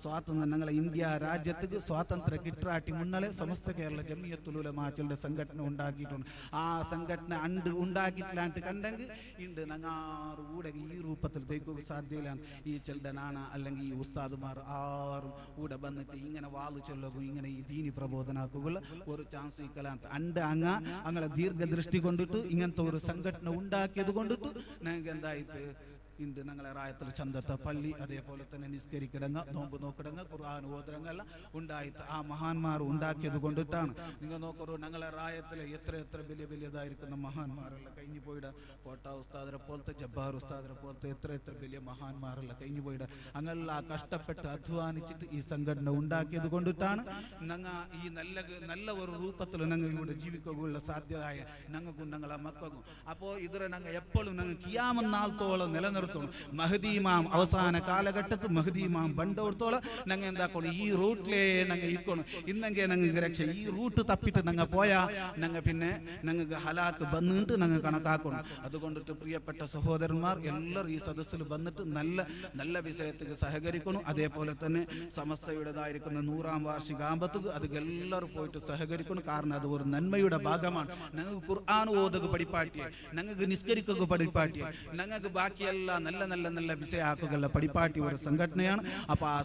സ്വാതന്ത്ര്യം ഞങ്ങളെ ഇന്ത്യ രാജ്യത്തേക്ക് സ്വാതന്ത്ര്യം കിട്ടാട്ടി മുന്നേ സമസ്ത കേരള ജമിയത്തുൽ ഉലമാ ചില സംഘടന ഉണ്ടാക്കിയിട്ടുണ്ട്. ആ സംഘടന ഉണ്ടാക്കിയിട്ടില്ലാണ്ട് കണ്ടെങ്കിൽ ഉണ്ട് ഞങ്ങൾ കൂടെ ഈ രൂപത്തിൽ തേക്കുക സാധ്യതയിലാണ്. ഈ ചെല്ലുടെ നാണ അല്ലെങ്കിൽ ഈ ഉസ്താദുമാർ ആറും കൂടെ വന്നിട്ട് ഇങ്ങനെ വാള് ചൊല്ലുകയും ഇങ്ങനെ ഈ ദീനി പ്രബോധനാക്കുക ഒരു ചാൻസ് ഇക്കലാന്ത് അണ്ട് അങ്ങനെ ദീർഘദൃഷ്ടി കൊണ്ടിട്ട് ഇങ്ങനത്തെ ഒരു സംഘടന ഉണ്ടാക്കിയത് കൊണ്ടിട്ട് ഞങ്ങൾക്ക് എന്തായിട്ട് ഉണ്ട് ഞങ്ങളെ റായത്തിൽ ചന്തത്തെ പള്ളി അതേപോലെ തന്നെ നിസ്കരിക്കിടങ്ങ നോമ്പ് നോക്കിടങ്ങ ഖുർആൻ ഓതിടങ്ങെല്ലാം ഉണ്ടായിട്ട് ആ മഹാന്മാർ ഉണ്ടാക്കിയത് കൊണ്ടിട്ടാണ്. നിങ്ങൾ നോക്കൂ ഞങ്ങളെ റായത്തിൽ എത്ര വലിയതായിരിക്കുന്ന മഹാന്മാരെല്ലാം കഴിഞ്ഞു പോയിട. കോട്ട ഉസ്താദിനെ പോലത്തെ ജബ്ബാർ ഉസ്താദിനെ പോലത്തെ എത്ര വലിയ മഹാന്മാരെല്ലാം കഴിഞ്ഞു പോയിട. അങ്ങനെല്ലാം കഷ്ടപ്പെട്ട് അധ്വാനിച്ചിട്ട് ഈ സംഘടന ഉണ്ടാക്കിയത് കൊണ്ടിട്ടാണ് ഞങ്ങൾ ഈ നല്ല ഒരു രൂപത്തിൽ ഞങ്ങൾ ഇവിടെ ജീവിക്കുകയുള്ള സാധ്യതയായ ഞങ്ങൾക്കും ഞങ്ങളെ മക്കൾക്കും. അപ്പോൾ ഇതിനെ ഞങ്ങൾ എപ്പോഴും ഞങ്ങൾ കിയാമത്ത് നാളത്തോളം നിലനിർത്തും. മഹദി ഇമാം അവസാന കാലഘട്ടത്തിൽ മഹദി ഇമാം ബണ്ടോടത്തോളം ഞങ്ങൾ എന്താക്കണം ഈ റൂട്ടിലേ ഞങ്ങൾ ഇരിക്കണം. ഇന്നെങ്കിൽ ഞങ്ങൾക്ക് രക്ഷ. ഈ റൂട്ട് തപ്പിട്ട് ഞങ്ങൾ പോയാൽ ഞങ്ങൾ പിന്നെ ഞങ്ങൾക്ക് ഹലാക്ക് വന്നിട്ട് ഞങ്ങൾ കണക്കാക്കണം. അതുകൊണ്ടിട്ട് പ്രിയപ്പെട്ട സഹോദരന്മാർ എല്ലാവരും ഈ സദസ്സിൽ വന്നിട്ട് നല്ല വിഷയത്തിൽ സഹകരിക്കണം. അതേപോലെ തന്നെ സമസ്തയുടേതായിരിക്കുന്ന 100ാം വാർഷികാമ്പത്തുക്ക് അത് എല്ലാവരും പോയിട്ട് സഹകരിക്കണം. കാരണം അത് ഒരു നന്മയുടെ ഭാഗമാണ്. ഞങ്ങൾക്ക് ഖുർആൻ ഓതുക പഠിപ്പാട്ടിയെ, ഞങ്ങൾക്ക് നിസ്കരിക്കുക പഠിപ്പാട്ടിയെ, ഞങ്ങൾക്ക് ബാക്കിയെല്ലാം നല്ല വിഷയാക്കുക പഠിപ്പാട്ടി ഒരു സംഘടനയാണ്. അപ്പോൾ ആ